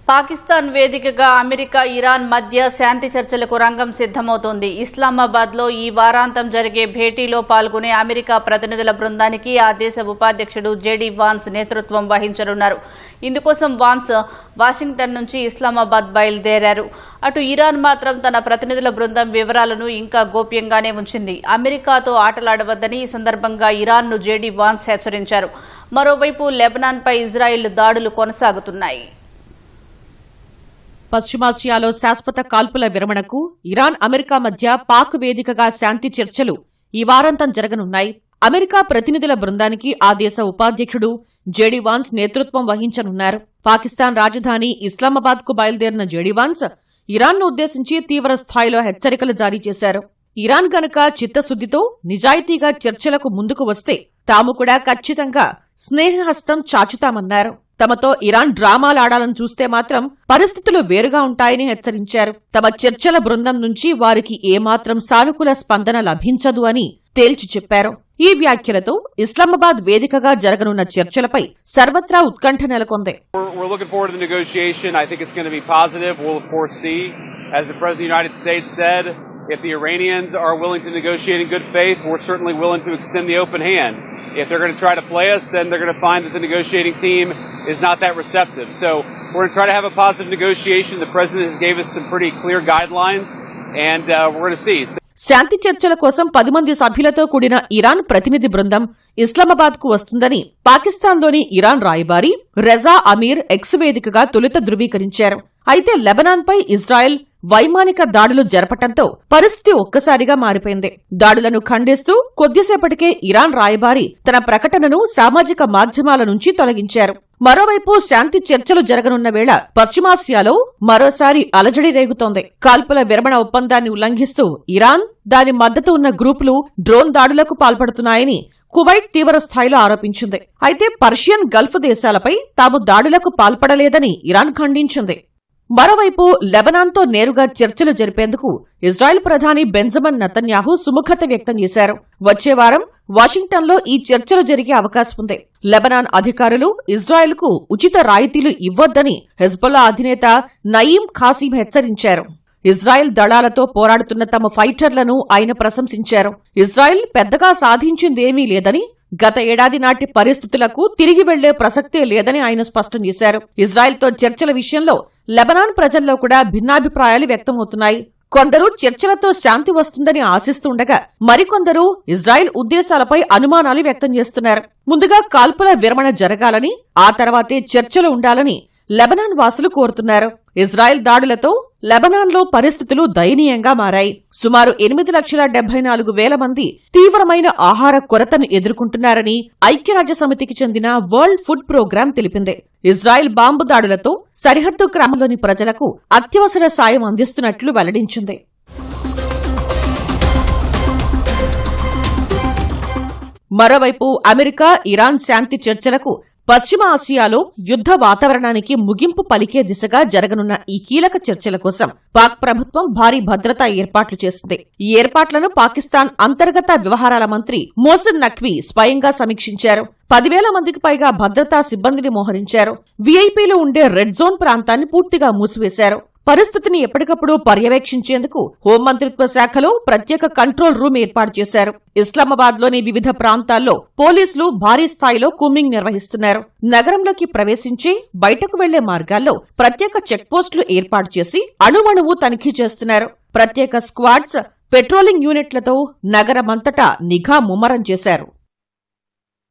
పాకిస్తాన్ వేదికగా America Iran మధ్య శాంతి చర్చలకు రంగం సిద్దమవుతోంది. ఇస్లామాబాద్ లో ఈ వారాంతం జరిగే భేటీలో పాల్గొనే అమెరికా ప్రతినిధుల బృందానికి ఆ దేశ ఉపాధ్యక్షుడు జేడీ వాన్స్ నేతృత్వం వహించనున్నారు. ఇందుకోసం వాన్స్ వాషింగ్టన్ నుంచి ఇస్లామాబాద్ బయలుదేరారు. అటు ఇరాన్ మాత్రం తన ప్రతినిధుల బృందం వివరాలను ఇంకా గోప్యంగానే ఉంచింది. అమెరికాతో ఆటలాడవద్దని ఈ సందర్భంగా ఇరాన్ను జేడీ వాన్స్ హెచ్చరించారు. మరోవైపు లెబనాన్పై ఇజ్రాయెల్ దాడులు కొనసాగుతున్నాయి. పశ్చిమాసియాలో శాశ్వత కాల్పుల విరమణకు ఇరాన్ అమెరికా మధ్య పాక్ వేదికగా శాంతి చర్చలు ఈ వారాంతం జరగనున్నాయి. అమెరికా ప్రతినిధుల బృందానికి ఆ దేశ ఉపాధ్యక్షుడు జేడీ వాన్స్ నేతృత్వం వహించనున్నారు. పాకిస్తాన్ రాజధాని ఇస్లామాబాద్ కు బయలుదేరిన జేడీ వాన్స్ ఇరాన్ను ఉద్దేశించి తీవ్ర స్థాయిలో హెచ్చరికలు జారీ చేశారు. ఇరాన్ గనక చిత్తశుద్దితో నిజాయితీగా చర్చలకు ముందుకు వస్తే తాము కూడా ఖచ్చితంగా స్నేహహస్తం చాచుతామన్నారు. తమతో ఇరాన్ డ్రామాలాడాలని చూస్తే మాత్రం పరిస్థితులు వేరుగా ఉంటాయని హెచ్చరించారు. తమ చర్చల బృందం నుంచి వారికి ఏమాత్రం సానుకూల స్పందన లభించదు అని తేల్చి చెప్పారు. ఈ వ్యాఖ్యలతో ఇస్లామాబాద్ వేదికగా జరగనున్న చర్చలపై సర్వత్రా ఉత్కంఠ నెలకొంది. If the Iranians are willing to negotiate in good faith, we're certainly willing to extend the open hand. If they're going to try to play us, then they're going to find that the negotiating team is not that receptive. So we're going to try to have a positive negotiation. The President has gave us some pretty clear guidelines, and we're going to see. శాంతి చర్చల కోసం 10 మంది సభ్యులతో కూడిన Iran ప్రతినిధి బృందం ఇస్లామాబాద్ కు వస్తుందని పాకిస్తాన్లోని ఇరాన్ రాయబారి రెజా అమీర్ ఎక్స్ వేదికగా తొలుత ధృవీకరించారు. అయితే లెబనాన్పై ఇజ్రాయెల్ వైమానిక దాడులు జరపటంతో పరిస్థితి ఒక్కసారిగా మారిపోయింది. దాడులను ఖండిస్తూ కొద్దిసేపటికే ఇరాన్ రాయబారి తన ప్రకటనను సామాజిక మాధ్యమాల నుంచి తొలగించారు. మరోవైపు శాంతి చర్చలు జరగనున్న వేళ పశ్చిమాసియాలో మరోసారి అలజడి రేగుతోంది. కాల్పుల విరమణ ఒప్పందాన్ని ఉల్లంఘిస్తూ ఇరాన్, దాని మద్దతు ఉన్న గ్రూపులు డ్రోన్ దాడులకు పాల్పడుతున్నాయని కువైట్ తీవ్ర స్థాయిలో ఆరోపించింది. అయితే పర్షియన్ గల్ఫ్ దేశాలపై తాము దాడులకు పాల్పడలేదని ఇరాన్ ఖండించింది. మరోవైపు లెబనాన్తో నేరుగా చర్చలు జరిపేందుకు ఇజ్రాయెల్ ప్రధాని బెంజమిన్ నెతన్యాహు సుముఖత వ్యక్తం చేశారు. వచ్చే వారం వాషింగ్టన్లో ఈ చర్చలు జరిగే అవకాశం ఉంది. లెబనాన్ అధికారులు ఇజ్రాయెల్కు ఉచిత రాయితీలు ఇవ్వొద్దని హెజ్బొల్లా అధినేత నయీం ఖాసీం హెచ్చరించారు. ఇజ్రాయెల్ దళాలతో పోరాడుతున్న తమ ఫైటర్లను ఆయన ప్రశంసించారు. ఇజ్రాయెల్ పెద్దగా సాధించిందేమీ లేదని, గత ఏడాది నాటి పరిస్థితులకు తిరిగి వెళ్లే ప్రసక్తే లేదని ఆయన స్పష్టం చేశారు. ఇజ్రాయెల్తో చర్చల విషయంలో లెబనాన్ ప్రజల్లో కూడా భిన్నాభిప్రాయాలు వ్యక్తమవుతున్నాయి. కొందరు చర్చలతో శాంతి వస్తుందని ఆశిస్తుండగా మరికొందరు ఇజ్రాయెల్ ఉద్దేశాలపై అనుమానాలు వ్యక్తం చేస్తున్నారు. ముందుగా కాల్పుల విరమణ జరగాలని, ఆ తర్వాతే చర్చలు ఉండాలని లెబనాన్ వాసులు కోరుతున్నారు. ఇజ్రాయెల్ దాడులతో లెబనాన్లో పరిస్థితులు దయనీయంగా మారాయి. సుమారు 8,74,000 మంది తీవ్రమైన ఆహార కొరతను ఎదుర్కొంటున్నారని ఐక్యరాజ్యసమితికి చెందిన వరల్డ్ ఫుడ్ ప్రోగ్రాం తెలిపింది. ఇజ్రాయెల్ బాంబు దాడులతో సరిహద్దు గ్రామంలోని ప్రజలకు అత్యవసర సాయం అందిస్తున్నట్లు వెల్లడించింది. మరోవైపు అమెరికా, ఇరాన్ శాంతి చర్చలకు పశ్చిమ ఆసియాలో యుద్ధ వాతావరణానికి ముగింపు పలికే దిశగా జరగనున్న ఈ కీలక చర్చల కోసం పాక్ ప్రభుత్వం భారీ భద్రతా ఏర్పాట్లు చేసింది. ఈ ఏర్పాట్లను పాకిస్తాన్ అంతర్గత వ్యవహారాల మంత్రి మోసిన్ నఖ్వీ స్వయంగా సమీక్షించారు. 10,000 మందికి పైగా భద్రతా సిబ్బందిని మోహరించారు. వీఐపీలు ఉండే రెడ్ జోన్ ప్రాంతాన్ని పూర్తిగా మూసివేశారు. పరిస్థితిని ఎప్పటికప్పుడు పర్యవేక్షించేందుకు హోంమంత్రిత్వ శాఖలో ప్రత్యేక కంట్రోల్ రూమ్ ఏర్పాటు చేశారు. ఇస్లామాబాద్లోని వివిధ ప్రాంతాల్లో పోలీసులు భారీ స్థాయిలో కూంబింగ్ నిర్వహిస్తున్నారు. నగరంలోకి ప్రవేశించి బయటకు వెళ్లే మార్గాల్లో ప్రత్యేక చెక్పోస్టులు ఏర్పాటు చేసి అణువణువు తనిఖీ చేస్తున్నారు. ప్రత్యేక స్క్వాడ్స్, పెట్రోలింగ్ యూనిట్లతో నగరమంతటా నిఘా ముమ్మరం చేశారు.